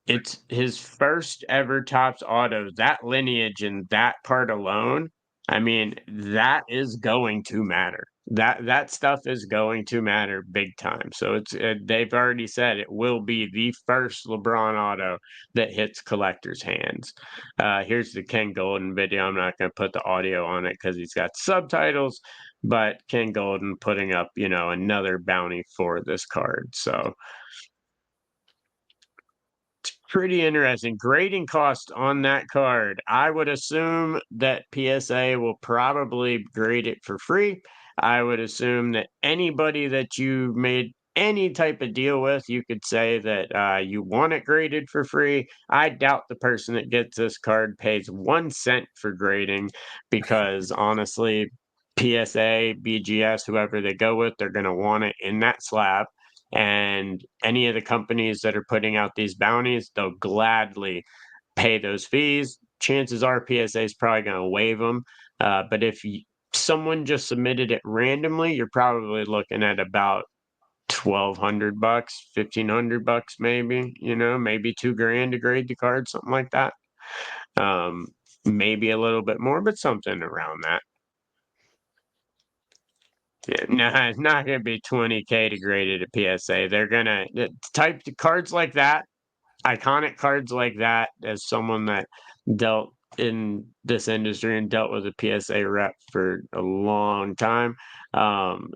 It's his first ever Tops auto. That lineage and that part alone, I mean, that is going to matter. That stuff is going to matter big time. So they've already said it will be the first LeBron auto that hits collectors' hands. Here's the Ken Golden video. I'm not going to put the audio on it because he's got subtitles, but Ken Golden putting up, another bounty for this card. So pretty interesting. Grading cost on that card. I would assume that PSA will probably grade it for free. I would assume that anybody that you made any type of deal with, you could say that you want it graded for free. I doubt the person that gets this card pays 1 cent for grading because honestly, PSA, BGS, whoever they go with, they're going to want it in that slab. And any of the companies that are putting out these bounties, they'll gladly pay those fees. Chances are PSA is probably going to waive them. But if someone just submitted it randomly, you're probably looking at about $1,200, $1,500 maybe, maybe $2,000 to grade the card, something like that. Maybe a little bit more, but something around that. Yeah, no, it's not gonna be 20K to grade it at PSA. They're gonna type cards like that, iconic cards like that, as someone that dealt in this industry and dealt with a PSA rep for a long time.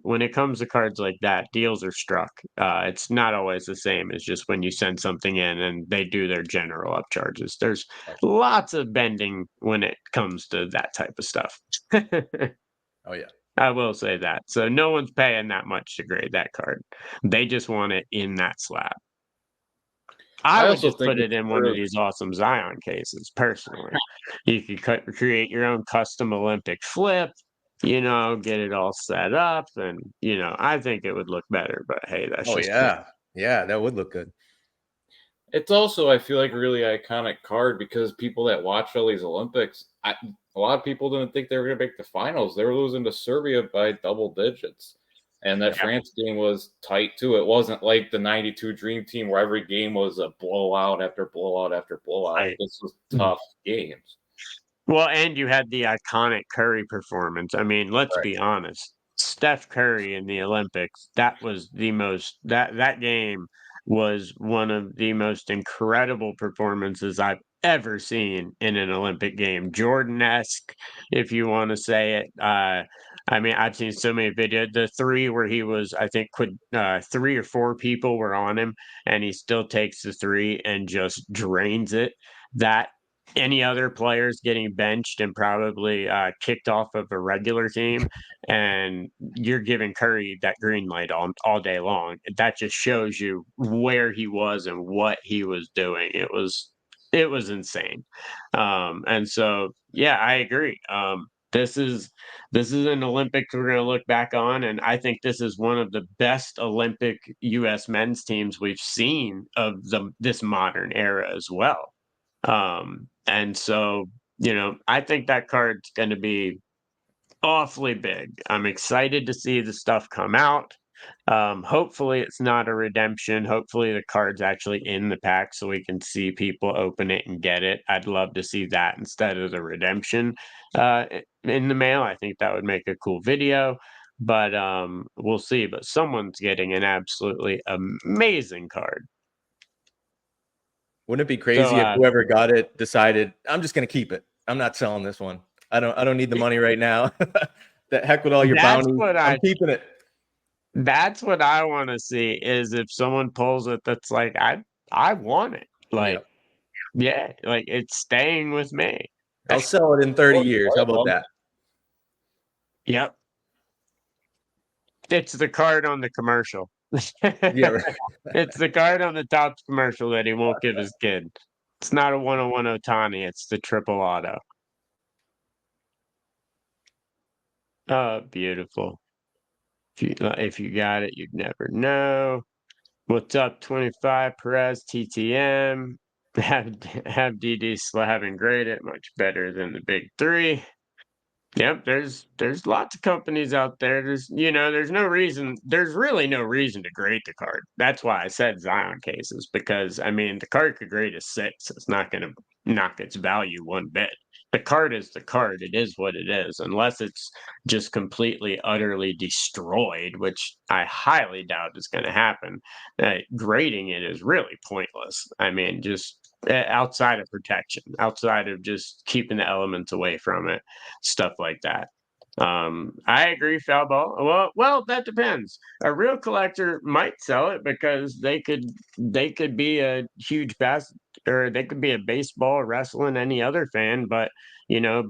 When it comes to cards like that, deals are struck. It's not always the same as just when you send something in and they do their general upcharges. There's lots of bending when it comes to that type of stuff. Oh yeah. I will say that. So no one's paying that much to grade that card. They just want it in that slab. I I would also just think put it it's in one of these awesome Zion cases, personally. You could create your own custom Olympic flip, get it all set up, and I think it would look better. But hey, that's Oh just yeah. Yeah, that would look good. It's also, I feel like, a really iconic card because people that watch all these Olympics, a lot of people didn't think they were going to make the finals. They were losing to Serbia by double digits. And that Yeah. France game was tight, too. It wasn't like the 92 Dream Team where every game was a blowout after blowout after blowout. Right. This was tough games. Well, and you had the iconic Curry performance. I mean, let's Right. be honest. Steph Curry in the Olympics, that was the most that game was one of the most incredible performances I've ever seen in an Olympic game. Jordan-esque, if you want to say it. I mean, I've seen so many videos. The three where he was, I think, 3 or 4 people were on him, and he still takes the three and just drains it. That any other players getting benched and probably kicked off of a regular team, and you're giving Curry that green light all day long. That just shows you where he was and what he was doing. It was insane. And so yeah, I agree. This is an Olympics we're going to look back on, and I think this is one of the best Olympic U.S. men's teams we've seen of this modern era as well. And so, I think that card's going to be awfully big. I'm excited to see the stuff come out. Hopefully, it's not a redemption. Hopefully, the card's actually in the pack so we can see people open it and get it. I'd love to see that instead of the redemption in the mail. I think that would make a cool video. But we'll see. But someone's getting an absolutely amazing card. Wouldn't it be So crazy if whoever got it decided, I'm just gonna keep it. I'm not selling this one. I don't need the money right now. The heck with all your that's bounties. what I'm keeping it. That's what I wanna see is if someone pulls it that's like, I want it. Yeah. Like, yeah, like, it's staying with me. I'll sell it in 30 years. How about that? Yep. It's the card on the commercial. Yeah, right. It's the card on the Topps commercial that he won't give his kid. It's not a 101 Ohtani, it's the triple auto. Oh, beautiful. If you got it, you'd never know. What's up, 25 Perez TTM? Have DD slab and grade it much better than the big three. Yep, there's lots of companies out there. There's really no reason to grade the card. That's why I said Zion cases, because I mean the card could grade a 6. It's not gonna knock its value one bit. The card is the card. It is what it is, unless it's just completely, utterly destroyed, which I highly doubt is gonna happen. Grading it is really pointless. I mean, just outside of protection, outside of just keeping the elements away from it, stuff like that. I agree, foul ball. Well, that depends. A real collector might sell it because they could be a huge or they could be a baseball, wrestling, any other fan, but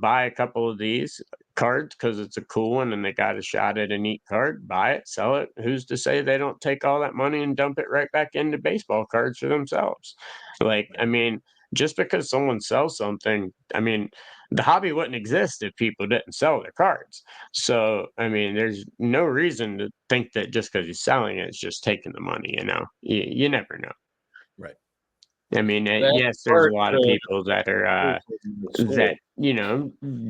buy a couple of these cards because it's a cool one and they got a shot at a neat card. Buy it, sell it. Who's to say they don't take all that money and dump it right back into baseball cards for themselves? Like, I mean, just because someone sells something, I mean, the hobby wouldn't exist if people didn't sell their cards. So, I mean, there's no reason to think that just because he's selling it, it's just taking the money. You never know. Right. I mean, That yes, there's a part lot of people that are school. that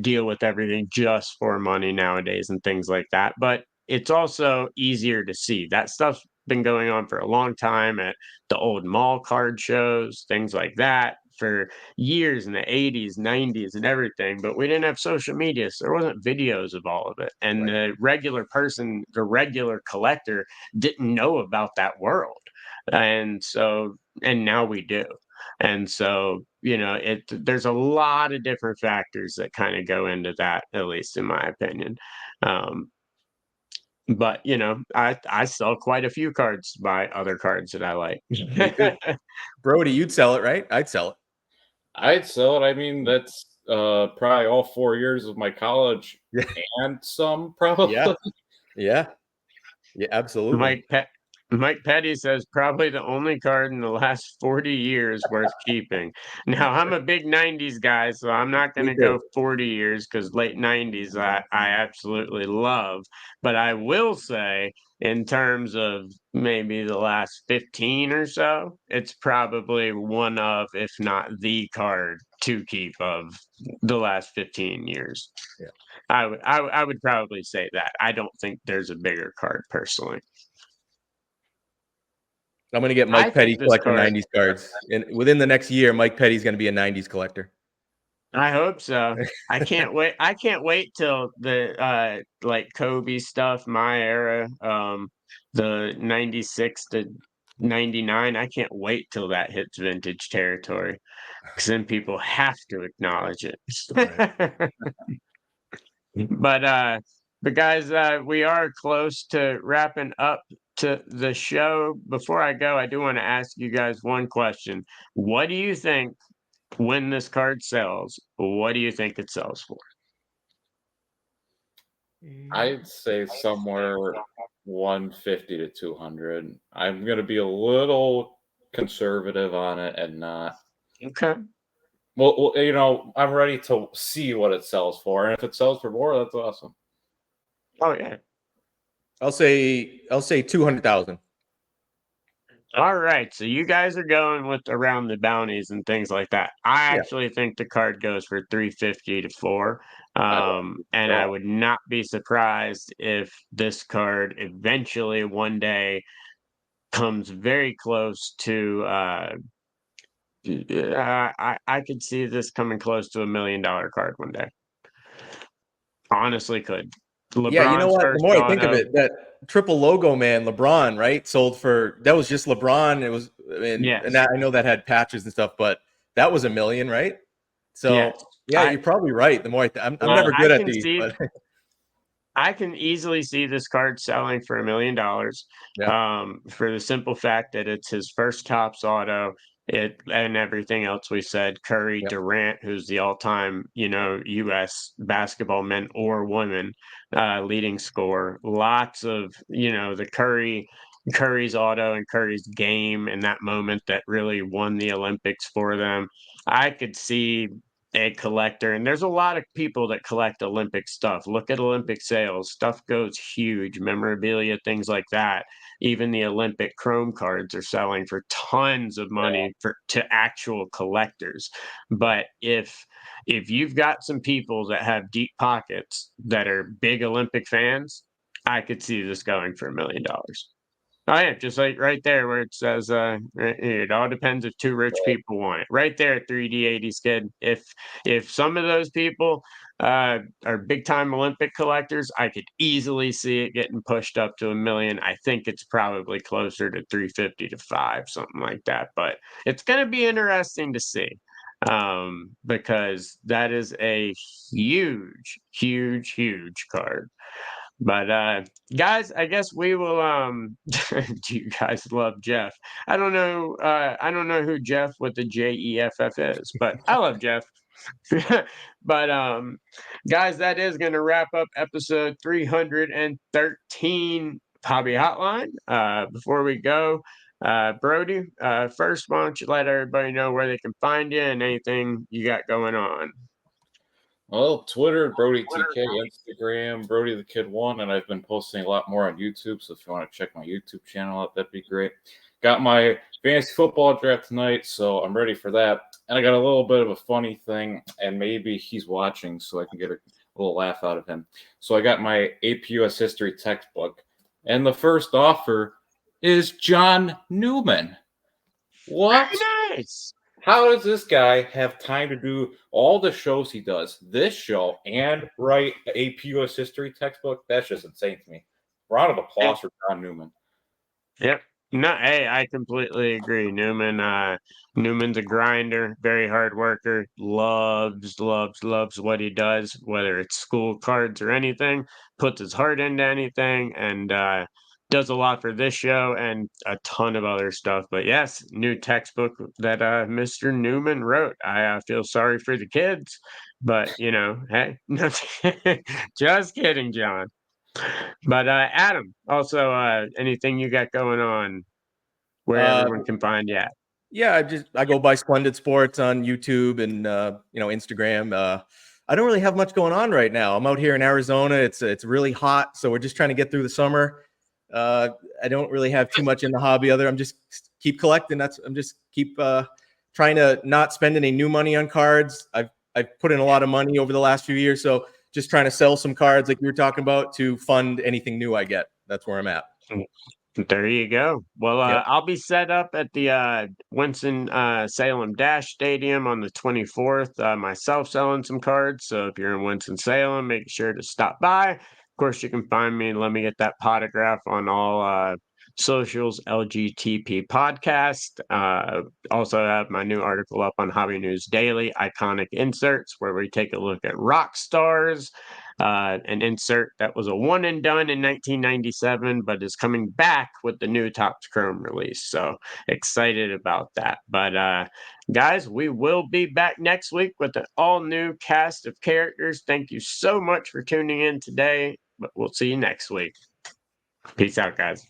deal with everything just for money nowadays and things like that. But it's also easier to see that stuff's been going on for a long time at the old mall card shows, things like that, for years in the 80s, 90s, and everything. But we didn't have social media, so there wasn't videos of all of it. And Right. the regular person, the regular collector, didn't know about that world. And now we do. And so, there's a lot of different factors that kind of go into that, at least in my opinion. Um, but I sell quite a few cards by other cards that I like. Me too. Brody, you'd sell it, right? I'd sell it. I'd sell it. I mean, that's probably all 4 years of my college Yeah. and some probably. Yeah. Yeah. Yeah, absolutely. Mike Petty says probably the only card in the last 40 years worth keeping. Now I'm a big 90s guy, so I'm not going Me to too. go 40 years because late 90s I absolutely love. But I will say, in terms of maybe the last 15 or so, it's probably one of, if not the card to keep of the last 15 years. Yeah. I would probably say that. I don't think there's a bigger card personally. I'm going to get I Mike Petty think this collecting card 90s cards. And within the next year, Mike Petty's going to be a 90s collector. I hope so. I can't wait till the like Kobe stuff, my era, the 96 to 99. I can't wait till that hits vintage territory because then people have to acknowledge it. Right. But guys, we are close to wrapping up to the show. Before I go, I do want to ask you guys one question. What do you think when this card sells? What do you think it sells for? I'd say somewhere 150 to 200. I'm going to be a little conservative on it and not. Okay. Well, I'm ready to see what it sells for, and if it sells for more, that's awesome. Oh yeah. I'll say 200,000. All right. So you guys are going with around the bounties and things like that. I Yeah. actually think the card goes for 350 to 4. I don't And I know. would not be surprised if this card eventually one day comes very close to I could see this coming close to $1 million card one day. Honestly could. Yeah, you know LeBron's what? The first more I think of auto. it, that triple logo man, LeBron, right? Sold for that was just LeBron. It was, and Yes. that, I know that had patches and stuff, but that was $1 million, right? So Yes. yeah, I you're probably right. The more I'm well, never I good at can these, see but I can easily see this card selling for $1 million, yeah, for the simple fact that it's his first Topps auto. It and everything else we said. Curry, yeah, Durant, who's the all-time, U.S. basketball men or women leading scorer. Lots of, the Curry's auto and Curry's game in that moment that really won the Olympics for them. I could see a collector, and there's a lot of people that collect Olympic stuff. Look at Olympic sales. Stuff goes huge, memorabilia, things like that. Even the Olympic Chrome cards are selling for tons of money to actual collectors. But if you've got some people that have deep pockets that are big Olympic fans, I could see this going for $1 million. Oh yeah, just like right there where it says, it all depends if two rich people want it. Right there, 3D80 skid. If some of those people are big time Olympic collectors, I could easily see it getting pushed up to $1 million. I think it's probably closer to 350 to 5, something like that. But it's going to be interesting to see. because that is a huge, huge, huge card. But guys, I guess we will do you guys love Jeff? I don't know who Jeff with the Jeff is, but I love Jeff. But guys, that is going to wrap up episode 313 Hobby Hotline. Before we go, Brody, first, why don't you let everybody know where they can find you and anything you got going on? Well, Twitter, Brody TK, Instagram, Brody the Kid One, and I've been posting a lot more on YouTube. So if you want to check my YouTube channel out, that'd be great. Got my fantasy football draft tonight, so I'm ready for that. And I got a little bit of a funny thing, and maybe he's watching, so I can get a little laugh out of him. So I got my AP US History textbook, and the first offer is John Newman. What? Very nice. How does this guy have time to do all the shows he does, this show, and write a US history textbook? That's just insane to me. Round of applause for John Newman. Yep. No, hey, I completely agree. Newman's a grinder, very hard worker, loves what he does, whether it's school cards or anything, puts his heart into anything, and does a lot for this show and a ton of other stuff. But yes, new textbook that Mr. Newman wrote. I feel sorry for the kids, but hey, just kidding, John. But Adam, also anything you got going on where everyone can find you at? Yeah, I go by Splendid Sports on YouTube and Instagram. I don't really have much going on right now. I'm out here in Arizona. It's really hot, so we're just trying to get through the summer. I don't really have too much in the hobby other. I'm just keep collecting. I'm just keep trying to not spend any new money on cards. I've put in a lot of money over the last few years, so just trying to sell some cards like you were talking about to fund anything new I get. That's where I'm at. There you go. Well, Yep. I'll be set up at the Winston-Salem Dash Stadium on the 24th, myself selling some cards. So if you're in Winston-Salem, make sure to stop by. Of course, you can find me and let me get that potograph on all socials, LGTP podcast. Also have my new article up on Hobby News Daily, Iconic Inserts, where we take a look at rock stars. An insert that was a one and done in 1997, but is coming back with the new Topps Chrome release. So excited about that. But guys, we will be back next week with an all new cast of characters. Thank you so much for tuning in today, but we'll see you next week. Peace out, guys.